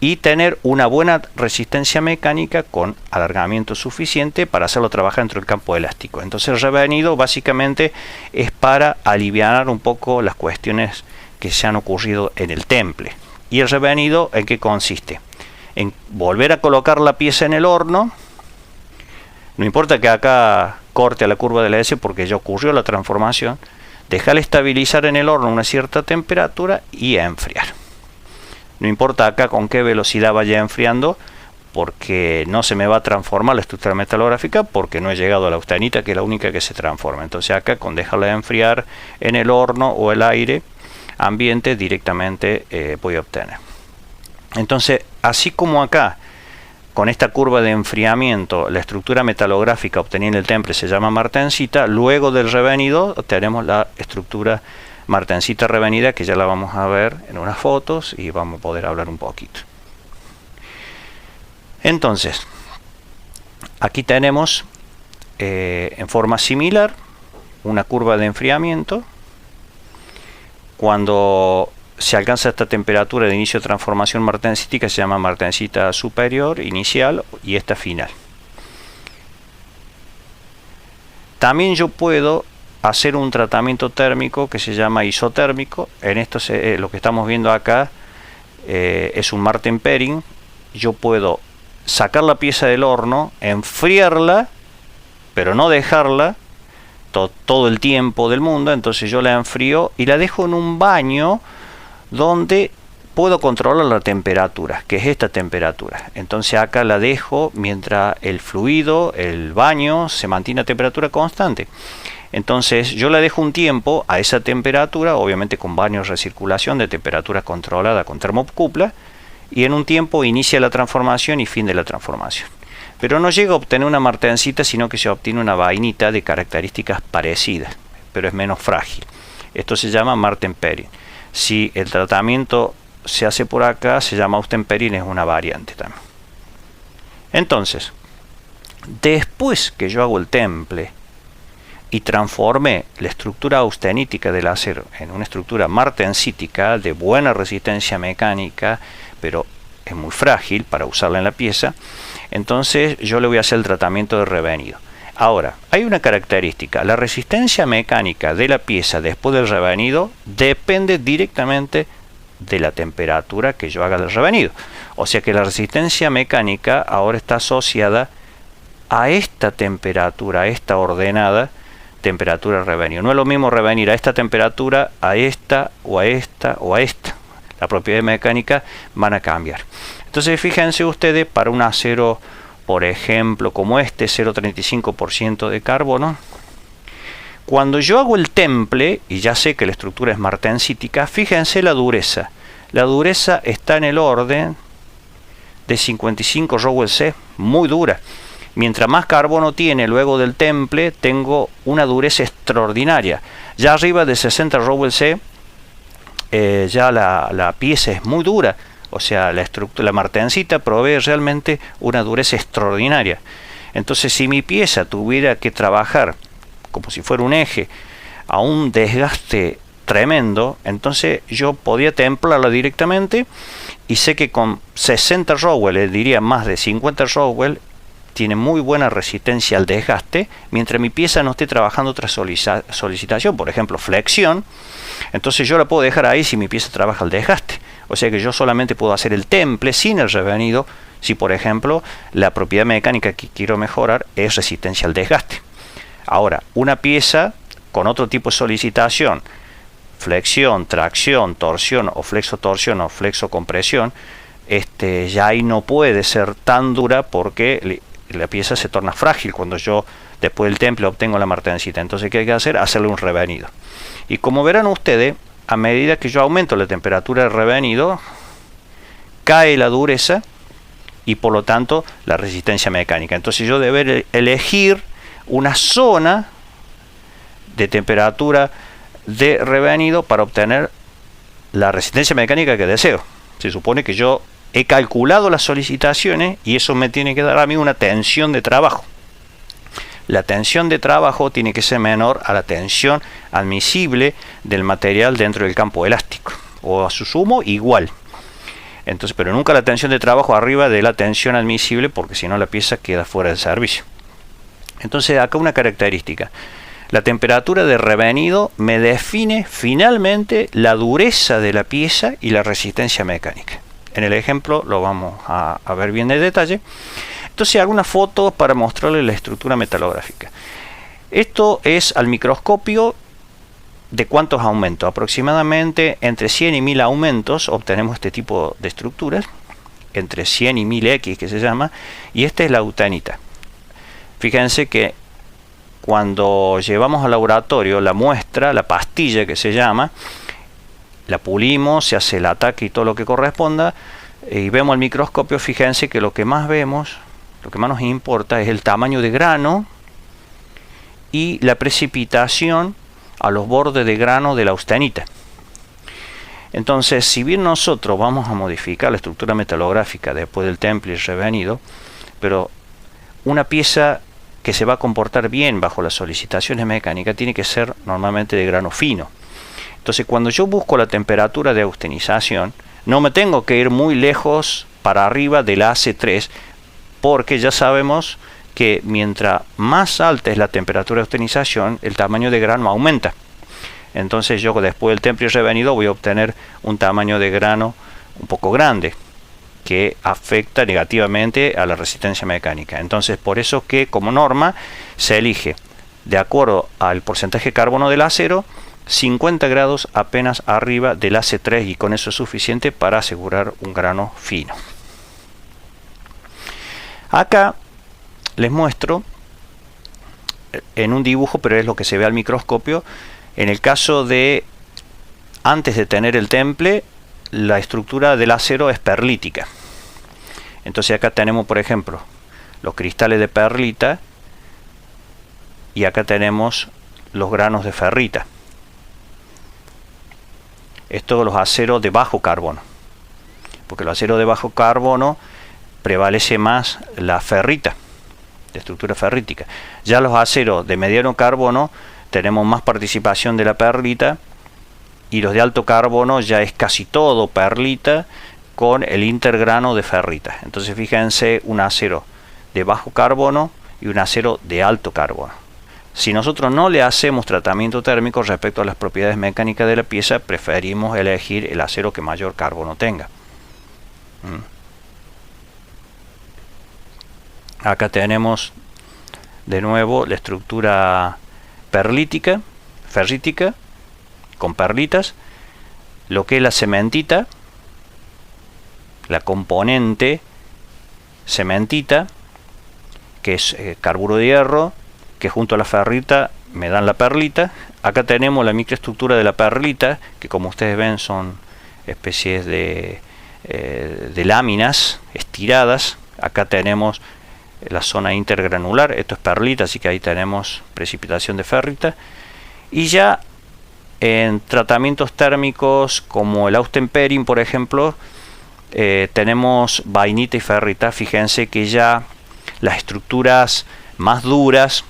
y tener una buena resistencia mecánica con alargamiento suficiente para hacerlo trabajar dentro del campo elástico. Entonces el revenido básicamente es para aliviar un poco las cuestiones que se han ocurrido en el temple. ¿Y el revenido en qué consiste? En volver a colocar la pieza en el horno. No importa que acá corte a la curva de la S porque ya ocurrió la transformación. Dejarla estabilizar en el horno a una cierta temperatura y a enfriar. No importa acá con qué velocidad vaya enfriando, porque no se me va a transformar la estructura metalográfica, porque no he llegado a la austenita, que es la única que se transforma. Entonces acá, con dejarla enfriar en el horno o el aire ambiente, directamente voy a obtener. Entonces, así como acá con esta curva de enfriamiento, la estructura metalográfica obtenida en el temple se llama martensita. Luego del revenido tenemos la estructura martensita revenida, que ya la vamos a ver en unas fotos y vamos a poder hablar un poquito. Entonces, aquí tenemos en forma similar una curva de enfriamiento. Cuando se alcanza esta temperatura de inicio de transformación martensítica, se llama martensita superior, inicial, y esta final. También yo puedo hacer un tratamiento térmico que se llama isotérmico. En esto lo que estamos viendo acá es un martenpering. Yo puedo sacar la pieza del horno, enfriarla, pero no dejarla todo el tiempo del mundo. Entonces yo la enfrío y la dejo en un baño donde puedo controlar la temperatura, que es esta temperatura. Entonces acá la dejo mientras el fluido, el baño, se mantiene a temperatura constante. Entonces yo la dejo un tiempo a esa temperatura, obviamente con baños de recirculación de temperatura controlada con termocupla, y en un tiempo inicia la transformación y fin de la transformación. Pero no llega a obtener una martensita, sino que se obtiene una vainita de características parecidas, pero es menos frágil. Esto se llama martenpering. Si el tratamiento se hace por acá, se llama austenpering, es una variante también. Entonces, después que yo hago el temple y transformé la estructura austenítica del acero en una estructura martensítica de buena resistencia mecánica, pero es muy frágil para usarla en la pieza, entonces yo le voy a hacer el tratamiento de revenido. Ahora, hay una característica: la resistencia mecánica de la pieza después del revenido depende directamente de la temperatura que yo haga el revenido. O sea que la resistencia mecánica ahora está asociada a esta temperatura, a esta ordenada temperatura de revenido. No es lo mismo revenir a esta temperatura, a esta o a esta o a esta. La propiedad mecánica van a cambiar. Entonces fíjense ustedes, para un acero, por ejemplo, como este, 0,35% de carbono, cuando yo hago el temple, y ya sé que la estructura es martensítica, fíjense la dureza. La dureza está en el orden de 55 Rowell C, muy dura. Mientras más carbono tiene luego del temple, tengo una dureza extraordinaria. Ya arriba de 60 Rowell C, ya la pieza es muy dura. O sea, la martensita provee realmente una dureza extraordinaria. Entonces, si mi pieza tuviera que trabajar como si fuera un eje a un desgaste tremendo, entonces yo podía templarla directamente, y sé que con 60 Rowell, diría más de 50 Rowell, tiene muy buena resistencia al desgaste, mientras mi pieza no esté trabajando otra solicitación, por ejemplo flexión. Entonces yo la puedo dejar ahí si mi pieza trabaja al desgaste. O sea que yo solamente puedo hacer el temple sin el revenido si, por ejemplo, la propiedad mecánica que quiero mejorar es resistencia al desgaste. Ahora, una pieza con otro tipo de solicitación, flexión, tracción, torsión o flexotorsión o flexocompresión, ya ahí no puede ser tan dura, porque la pieza se torna frágil cuando yo después del temple obtengo la martensita. Entonces, ¿qué hay que hacer? Hacerle un revenido. Y como verán ustedes, a medida que yo aumento la temperatura del revenido, cae la dureza y por lo tanto la resistencia mecánica. Entonces yo deberé elegir una zona de temperatura de revenido para obtener la resistencia mecánica que deseo. Se supone que yo he calculado las solicitaciones y eso me tiene que dar a mí una tensión de trabajo. La tensión de trabajo tiene que ser menor a la tensión admisible del material dentro del campo elástico, o a su sumo igual. Entonces, pero nunca la tensión de trabajo arriba de la tensión admisible, porque si no la pieza queda fuera de servicio. Entonces acá una característica: la temperatura de revenido me define finalmente la dureza de la pieza y la resistencia mecánica. En el ejemplo lo vamos a ver bien de detalle. Entonces hago una foto para mostrarles la estructura metalográfica. Esto es al microscopio. ¿De cuántos aumentos? Aproximadamente entre 100 y 1000 aumentos obtenemos este tipo de estructuras, entre 100 y 1000X que se llama, y esta es la austenita. Fíjense que cuando llevamos al laboratorio la muestra, la pastilla que se llama, la pulimos, se hace el ataque y todo lo que corresponda, y vemos el microscopio, fíjense que lo que más vemos, lo que más nos importa es el tamaño de grano y la precipitación a los bordes de grano de la austenita. Entonces, si bien nosotros vamos a modificar la estructura metalográfica después del temple y revenido, pero una pieza que se va a comportar bien bajo las solicitaciones mecánicas tiene que ser normalmente de grano fino. Entonces, cuando yo busco la temperatura de austenización, no me tengo que ir muy lejos para arriba del AC3, porque ya sabemos que mientras más alta es la temperatura de austenización, el tamaño de grano aumenta. Entonces yo después del temple y revenido voy a obtener un tamaño de grano un poco grande, que afecta negativamente a la resistencia mecánica. Entonces, por eso que como norma se elige, de acuerdo al porcentaje de carbono del acero, 50 grados apenas arriba del AC3, y con eso es suficiente para asegurar un grano fino. Acá les muestro en un dibujo, pero es lo que se ve al microscopio. En el caso de antes de tener el temple, la estructura del acero es perlítica. Entonces acá tenemos, por ejemplo, los cristales de perlita, y acá tenemos los granos de ferrita. Estos los aceros de bajo carbono, porque los aceros de bajo carbono prevalece más la ferrita, de estructura ferrítica. Ya los aceros de mediano carbono tenemos más participación de la perlita, y los de alto carbono ya es casi todo perlita con el intergrano de ferrita. Entonces fíjense, un acero de bajo carbono y un acero de alto carbono. Si nosotros no le hacemos tratamiento térmico respecto a las propiedades mecánicas de la pieza, preferimos elegir el acero que mayor carbono tenga. Acá tenemos de nuevo la estructura perrítica, con perlitas, lo que es la cementita, la componente cementita, que es carburo de hierro, que junto a la ferrita me dan la perlita. Acá tenemos la microestructura de la perlita, que como ustedes ven son especies de láminas estiradas. Acá tenemos la zona intergranular, esto es perlita, así que ahí tenemos precipitación de ferrita. Y ya en tratamientos térmicos como el Austenperin, por ejemplo, tenemos vainita y ferrita. Fíjense que ya las estructuras más duras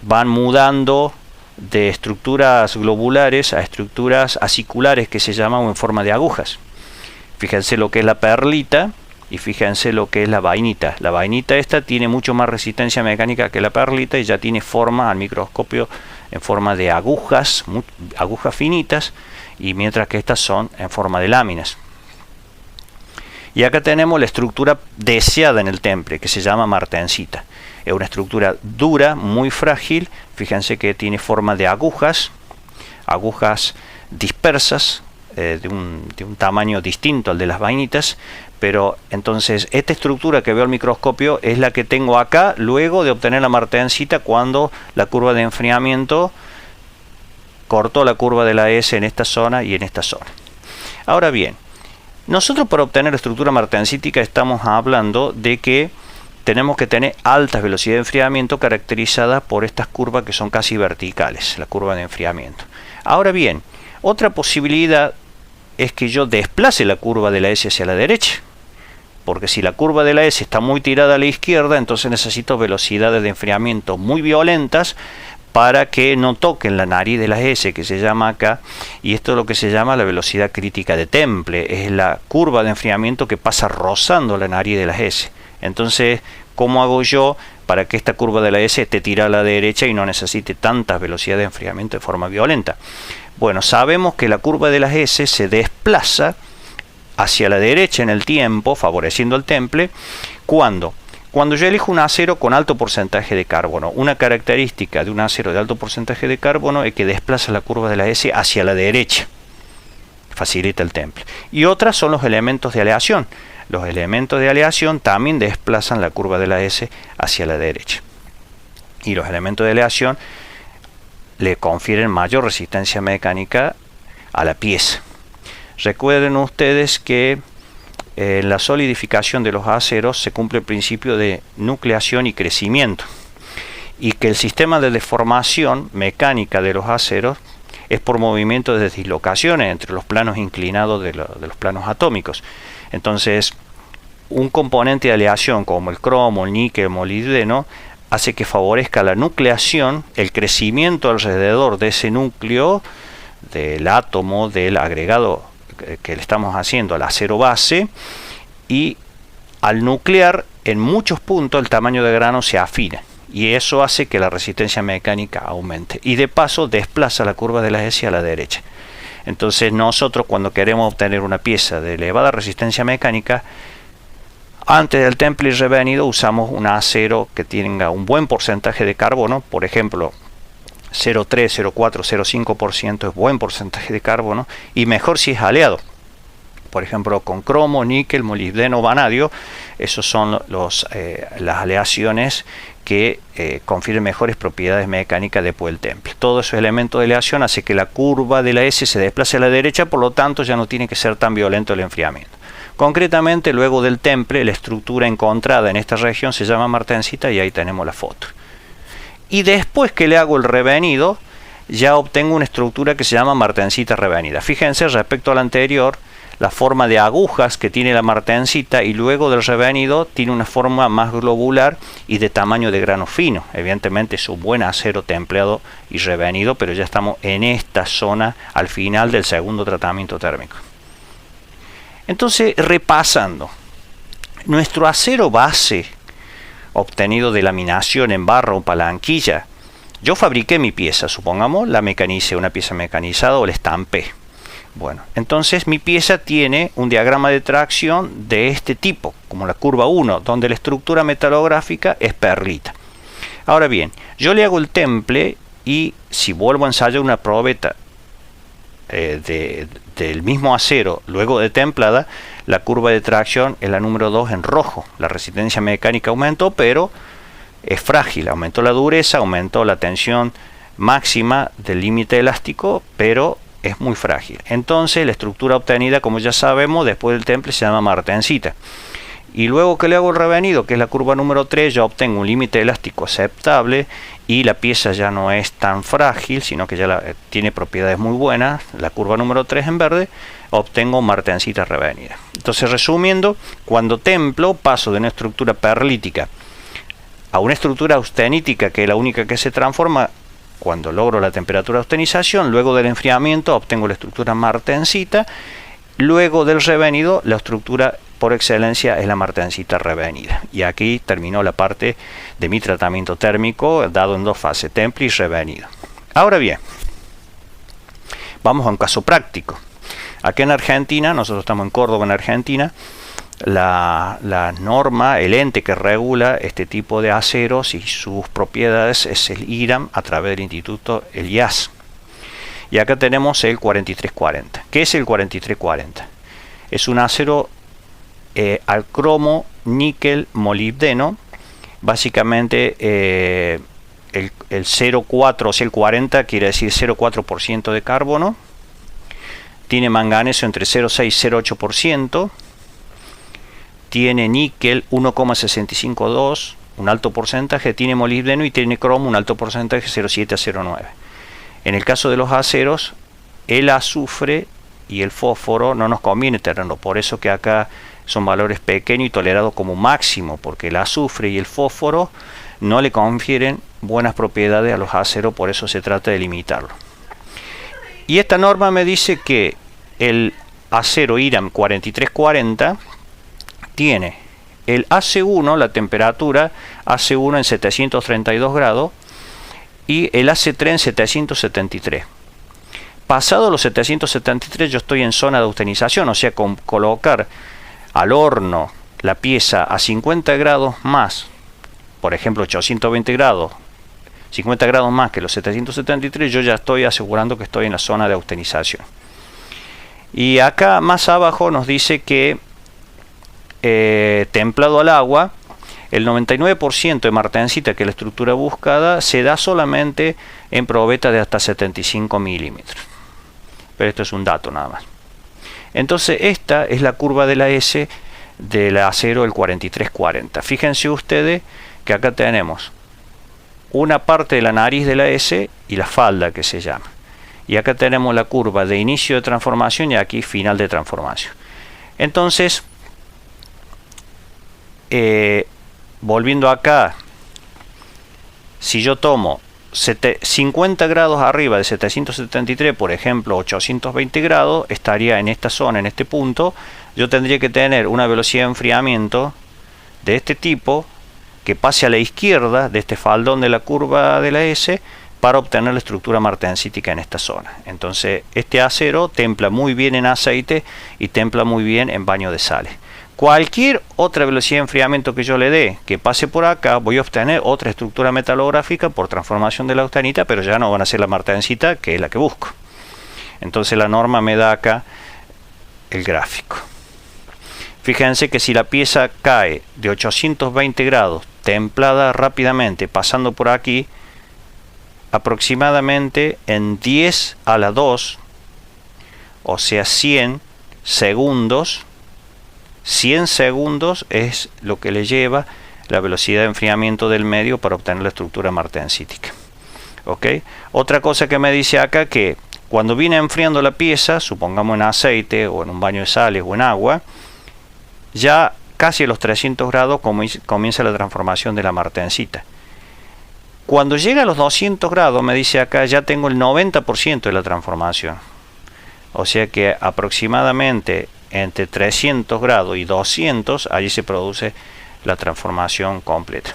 van mudando de estructuras globulares a estructuras aciculares, que se llaman, o en forma de agujas. Fíjense lo que es la perlita y fíjense lo que es la vainita. La vainita esta tiene mucho más resistencia mecánica que la perlita, y ya tiene forma al microscopio en forma de agujas, agujas finitas, y mientras que estas son en forma de láminas. Y acá tenemos la estructura deseada en el temple, que se llama martensita. Es una estructura dura, muy frágil. Fíjense que tiene forma de agujas dispersas, de un tamaño distinto al de las vainitas. Pero entonces esta estructura que veo al microscopio es la que tengo acá luego de obtener la martensita, cuando la curva de enfriamiento cortó la curva de la S en esta zona y en esta zona. Ahora bien, nosotros para obtener la estructura martensítica estamos hablando de que tenemos que tener altas velocidades de enfriamiento caracterizadas por estas curvas que son casi verticales, la curva de enfriamiento. Ahora bien, otra posibilidad es que yo desplace la curva de la S hacia la derecha, porque si la curva de la S está muy tirada a la izquierda, entonces necesito velocidades de enfriamiento muy violentas para que no toquen la nariz de la S, que se llama acá, y esto es lo que se llama la velocidad crítica de temple. Es la curva de enfriamiento que pasa rozando la nariz de la S. Entonces, ¿cómo hago yo para que esta curva de la S esté tirada a la derecha y no necesite tantas velocidades de enfriamiento de forma violenta? Bueno, sabemos que la curva de las S se desplaza hacia la derecha en el tiempo, favoreciendo el temple, cuando yo elijo un acero con alto porcentaje de carbono. Una característica de un acero de alto porcentaje de carbono es que desplaza la curva de la S hacia la derecha, facilita el temple. Y otras son los elementos de aleación. Los elementos de aleación también desplazan la curva de la S hacia la derecha. Y los elementos de aleación le confieren mayor resistencia mecánica a la pieza. Recuerden ustedes que en la solidificación de los aceros se cumple el principio de nucleación y crecimiento, y que el sistema de deformación mecánica de los aceros es por movimiento de dislocaciones entre los planos inclinados de los planos atómicos. Entonces, un componente de aleación como el cromo, el níquel, el molibdeno hace que favorezca la nucleación, el crecimiento alrededor de ese núcleo del átomo, del agregado que le estamos haciendo al acero base, y al nuclear en muchos puntos el tamaño de grano se afina, y eso hace que la resistencia mecánica aumente, y de paso desplaza la curva de la S a la derecha. Entonces nosotros, cuando queremos obtener una pieza de elevada resistencia mecánica, antes del temple y revenido usamos un acero que tenga un buen porcentaje de carbono, por ejemplo 0,3, 0,4, 0,5% es buen porcentaje de carbono, y mejor si es aleado, por ejemplo con cromo, níquel, molibdeno, vanadio. Esos son las aleaciones que confieren mejores propiedades mecánicas después del temple. Todos esos elementos de aleación hacen que la curva de la S se desplace a la derecha, por lo tanto ya no tiene que ser tan violento el enfriamiento. Concretamente, luego del temple, la estructura encontrada en esta región se llama martensita, y ahí tenemos la foto. Y después que le hago el revenido, ya obtengo una estructura que se llama martensita revenida. Fíjense, respecto a la anterior, la forma de agujas que tiene la martensita, y luego del revenido tiene una forma más globular y de tamaño de grano fino. Evidentemente es un buen acero templeado y revenido, pero ya estamos en esta zona al final del segundo tratamiento térmico. Entonces, repasando, nuestro acero base obtenido de laminación en barra o palanquilla, yo fabriqué mi pieza, supongamos, la mecanicé, una pieza mecanizada, o la estampé. Bueno, entonces mi pieza tiene un diagrama de tracción de este tipo, como la curva 1, donde la estructura metalográfica es perlita. Ahora bien, yo le hago el temple, y si vuelvo a ensayar una probeta del mismo acero luego de templada, la curva de tracción es la número 2 en rojo. La resistencia mecánica aumentó, pero es frágil. Aumentó la dureza, aumentó la tensión máxima del límite elástico, pero es muy frágil. Entonces la estructura obtenida, como ya sabemos, después del temple se llama martensita. Y luego que le hago el revenido, que es la curva número 3, ya obtengo un límite elástico aceptable, y la pieza ya no es tan frágil, sino que ya tiene propiedades muy buenas. La curva número 3 en verde, obtengo martensita revenida. Entonces, resumiendo, cuando templo paso de una estructura perlítica a una estructura austenítica, que es la única que se transforma cuando logro la temperatura de austenización. Luego del enfriamiento obtengo la estructura martensita. Luego del revenido, la estructura por excelencia es la martensita revenida. Y aquí terminó la parte de mi tratamiento térmico, dado en dos fases, temple y revenido. Ahora bien, vamos a un caso práctico. Aquí en Argentina, nosotros estamos en Córdoba, en Argentina, la norma, el ente que regula este tipo de aceros y sus propiedades es el IRAM, a través del instituto el IAS. Y acá tenemos el 4340. ¿Qué es el 4340? Es un acero al cromo, níquel, molibdeno. Básicamente el 0,4, o sea, el 40 quiere decir 0,4% de carbono. Tiene manganeso entre 0,6 y 0,8%. Tiene níquel 1,652, un alto porcentaje. Tiene molibdeno y tiene cromo, un alto porcentaje, 0,7 a 0,9. En el caso de los aceros, el azufre y el fósforo no nos conviene tenerlo. Por eso que acá son valores pequeños y tolerados como máximo, porque el azufre y el fósforo no le confieren buenas propiedades a los aceros, por eso se trata de limitarlo. Y esta norma me dice que el acero IRAM 4340 tiene el AC1, la temperatura AC1 en 732 grados y el AC3 en 773. Pasado los 773 yo estoy en zona de austenización, o sea, con colocar al horno la pieza a 50 grados más, por ejemplo 820 grados, 50 grados más que los 773, yo ya estoy asegurando que estoy en la zona de austenización. Y acá más abajo nos dice que templado al agua, el 99% de martensita, que es la estructura buscada, se da solamente en probetas de hasta 75 milímetros. Pero esto es un dato nada más. Entonces esta es la curva de la S del acero el 4340. Fíjense ustedes que acá tenemos una parte de la nariz de la S y la falda que se llama. Y acá tenemos la curva de inicio de transformación y aquí final de transformación. Entonces, volviendo acá, si yo tomo 50 grados arriba de 773, por ejemplo 820 grados, estaría en esta zona, en este punto. Yo tendría que tener una velocidad de enfriamiento de este tipo que pase a la izquierda de este faldón de la curva de la S para obtener la estructura martensítica en esta zona. Entonces este acero templa muy bien en aceite y templa muy bien en baño de sales. Cualquier otra velocidad de enfriamiento que yo le dé que pase por acá, voy a obtener otra estructura metalográfica por transformación de la austenita, pero ya no van a ser la martensita, que es la que busco. Entonces la norma me da acá el gráfico. Fíjense que si la pieza cae de 820 grados, templada rápidamente, pasando por aquí, aproximadamente en 10 a la 2, o sea 100 segundos, 100 segundos es lo que le lleva la velocidad de enfriamiento del medio para obtener la estructura martensítica. ¿Ok? Otra cosa que me dice acá, que cuando viene enfriando la pieza, supongamos en aceite o en un baño de sales o en agua, ya casi a los 300 grados comienza la transformación de la martensita. Cuando llega a los 200 grados, me dice acá, ya tengo el 90% de la transformación. O sea que aproximadamente entre 300 grados y 200, allí se produce la transformación completa.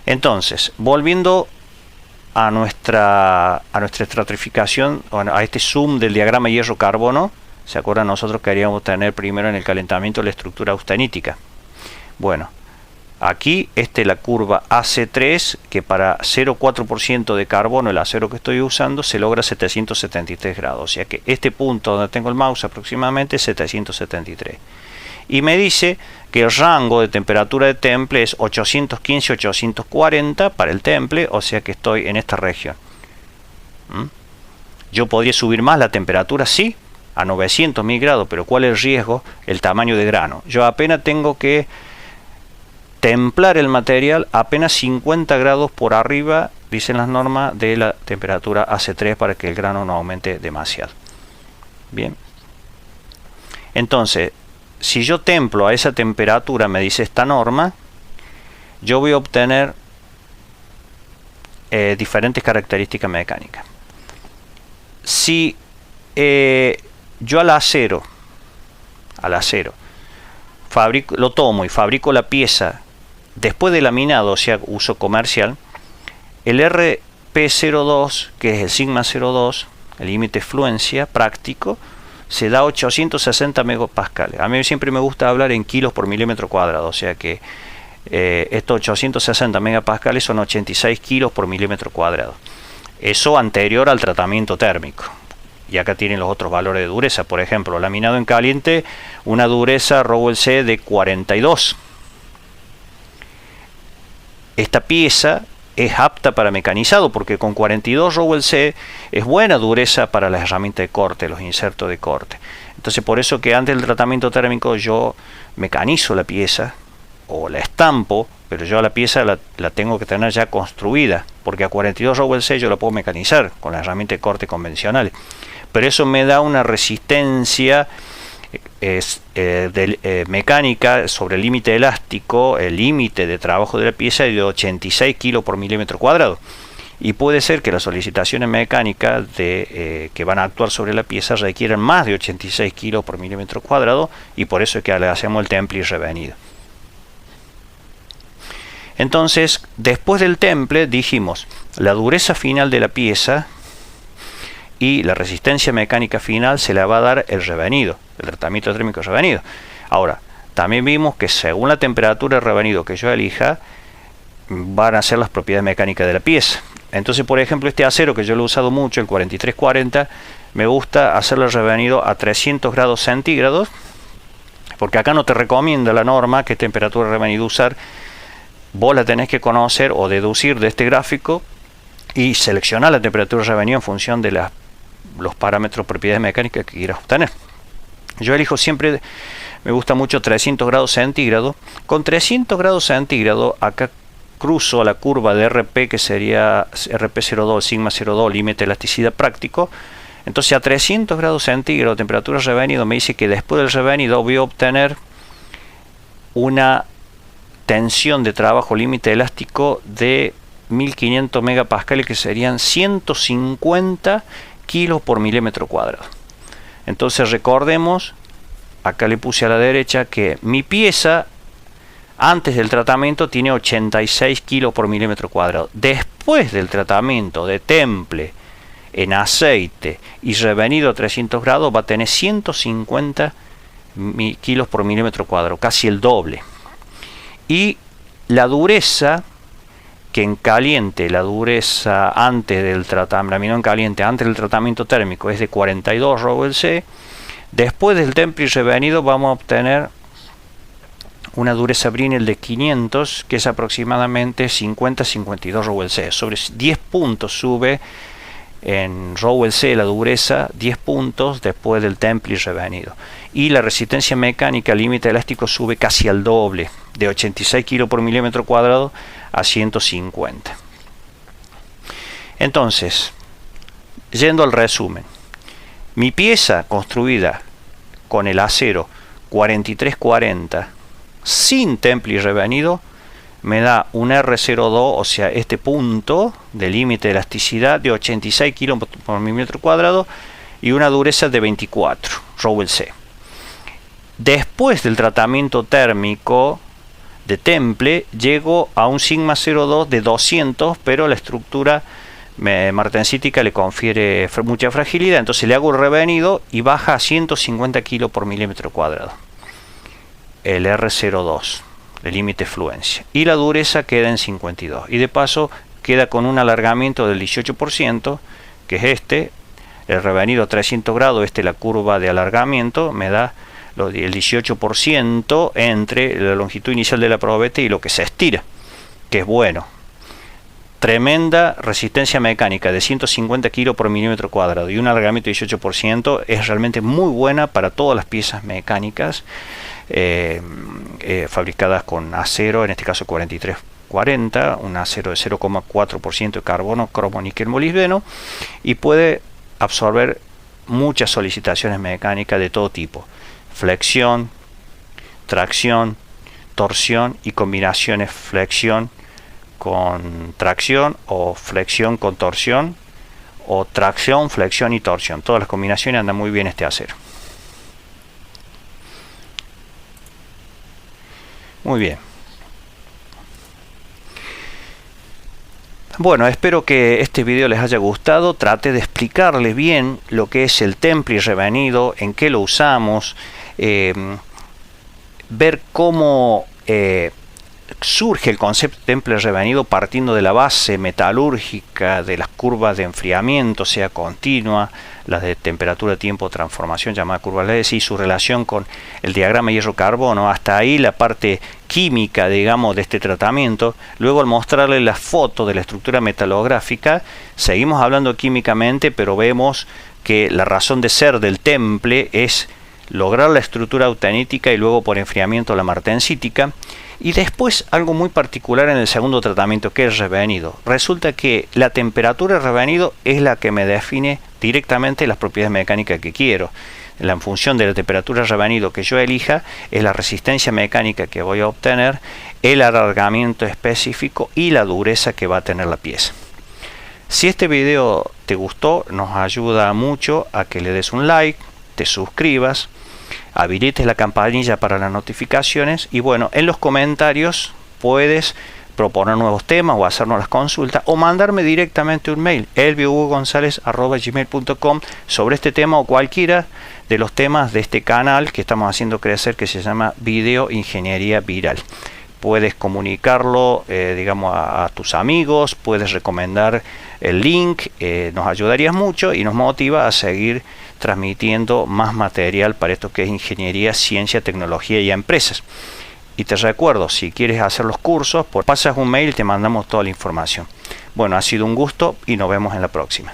Entonces, volviendo a nuestra estratificación, a este zoom del diagrama hierro-carbono, ¿se acuerdan? Nosotros queríamos tener primero en el calentamiento la estructura austenítica. Bueno, aquí esta es la curva AC3, que para 0,4% de carbono, el acero que estoy usando, se logra 773 grados. O sea que este punto donde tengo el mouse aproximadamente es 773. Y me dice que el rango de temperatura de temple es 815-840 para el temple, o sea que estoy en esta región. Yo podría subir más la temperatura, sí, a 900.000 grados, pero ¿cuál es el riesgo? El tamaño de grano. Yo apenas tengo que templar el material apenas 50 grados por arriba, dicen las normas, de la temperatura AC3 para que el grano no aumente demasiado. Bien. Entonces, si yo templo a esa temperatura, me dice esta norma, yo voy a obtener diferentes características mecánicas. Si yo al acero lo tomo y fabrico la pieza después de laminado, o sea, uso comercial, el RP02, que es el sigma 02, el límite de fluencia práctico, se da 860 megapascales. A mí siempre me gusta hablar en kilos por milímetro cuadrado, o sea que estos 860 megapascales son 86 kilos por milímetro cuadrado. Eso anterior al tratamiento térmico. Y acá tienen los otros valores de dureza. Por ejemplo, laminado en caliente, una dureza Rowell C de 42. Esta pieza es apta para mecanizado porque con 42 Rowell C es buena dureza para las herramientas de corte, los insertos de corte. Entonces por eso que antes del tratamiento térmico yo mecanizo la pieza o la estampo, pero yo la pieza la tengo que tener ya construida, porque a 42 Rowell C yo la puedo mecanizar con las herramientas de corte convencionales. Pero eso me da una resistencia mecánica sobre el límite elástico, el límite de trabajo de la pieza de 86 kilos por milímetro cuadrado. Y puede ser que las solicitaciones mecánicas que van a actuar sobre la pieza requieran más de 86 kilos por milímetro cuadrado, y por eso es que le hacemos el temple y revenido. Entonces, después del temple dijimos la dureza final de la pieza y la resistencia mecánica final se la va a dar el revenido, el tratamiento térmico revenido. Ahora, también vimos que según la temperatura del revenido que yo elija, van a ser las propiedades mecánicas de la pieza. Entonces, por ejemplo, este acero que yo lo he usado mucho, el 4340, me gusta hacerlo revenido a 300 grados centígrados, porque acá no te recomienda la norma qué temperatura de revenido usar. Vos la tenés que conocer o deducir de este gráfico y seleccionar la temperatura revenida en función de los parámetros propiedades mecánicas que quieras obtener. Yo elijo siempre, me gusta mucho 300 grados centígrados. Con 300 grados centígrados acá cruzo la curva de RP, que sería RP02, sigma 02, límite de elasticidad práctico. Entonces a 300 grados centígrados temperatura revenido me dice que después del revenido voy a obtener una tensión de trabajo límite elástico de 1500 megapascales, que serían 150 kilos por milímetro cuadrado. Entonces recordemos, acá le puse a la derecha que mi pieza antes del tratamiento tiene 86 kilos por milímetro cuadrado. Después del tratamiento de temple en aceite y revenido a 300 grados va a tener 150 kilos por milímetro cuadrado, casi el doble. Y la dureza, que en caliente, la dureza antes del tratamiento, en caliente antes del tratamiento térmico es de 42 ROULC. Después del temple y revenido vamos a obtener una dureza Brinell de 500, que es aproximadamente 50-52 ROULC. Sobre 10 puntos sube en ROULC la dureza, 10 puntos después del temple y revenido. Y la resistencia mecánica límite elástico sube casi al doble, de 86 kg por milímetro cuadrado a 150. Entonces, yendo al resumen, mi pieza construida con el acero 4340 sin temple y revenido me da un R02, o sea, este punto de límite de elasticidad de 86 kg por milímetro cuadrado y una dureza de 24 ROULC. Después del tratamiento térmico de temple llego a un sigma 02 de 200, pero la estructura martensítica le confiere mucha fragilidad, entonces le hago el revenido y baja a 150 kg por milímetro cuadrado, el R02, el límite fluencia, y la dureza queda en 52, y de paso queda con un alargamiento del 18%, que es este, el revenido a 300 grados, la curva de alargamiento me da el 18% entre la longitud inicial de la probeta y lo que se estira, que es bueno. Tremenda resistencia mecánica de 150 kg por milímetro cuadrado y un alargamiento de 18% es realmente muy buena para todas las piezas mecánicas fabricadas con acero, en este caso 4340, un acero de 0,4% de carbono, cromo, níquel, molibdeno, y puede absorber muchas solicitaciones mecánicas de todo tipo: flexión, tracción, torsión y combinaciones flexión con tracción o flexión con torsión o tracción, flexión y torsión. Todas las combinaciones andan muy bien este acero. Muy bien. Bueno, espero que este video les haya gustado. Traté de explicarles bien lo que es el temple y revenido, en qué lo usamos, ver cómo surge el concepto de temple revenido partiendo de la base metalúrgica de las curvas de enfriamiento, sea continua, las de temperatura, tiempo, transformación, llamada curva LS, y su relación con el diagrama hierro-carbono. Hasta ahí la parte química, digamos, de este tratamiento. Luego, al mostrarles la foto de la estructura metalográfica, seguimos hablando químicamente, pero vemos que la razón de ser del temple es lograr la estructura autenítica y luego por enfriamiento la martensítica. Y después algo muy particular en el segundo tratamiento, que es revenido. Resulta que la temperatura de revenido es la que me define directamente las propiedades mecánicas que quiero. En función de la temperatura de revenido que yo elija, es la resistencia mecánica que voy a obtener, el alargamiento específico y la dureza que va a tener la pieza. Si este video te gustó, nos ayuda mucho a que le des un like, te suscribas, habilites la campanilla para las notificaciones, y bueno, en los comentarios puedes proponer nuevos temas o hacernos las consultas o mandarme directamente un mail, elviohugogonzalez@gmail.com, sobre este tema o cualquiera de los temas de este canal que estamos haciendo crecer, que se llama Video Ingeniería Viral. Puedes comunicarlo digamos a tus amigos, puedes recomendar el link, nos ayudarías mucho y nos motiva a seguir transmitiendo más material para esto que es ingeniería, ciencia, tecnología y empresas. Y te recuerdo, si quieres hacer los cursos, pasas un mail y te mandamos toda la información. Bueno, ha sido un gusto y nos vemos en la próxima.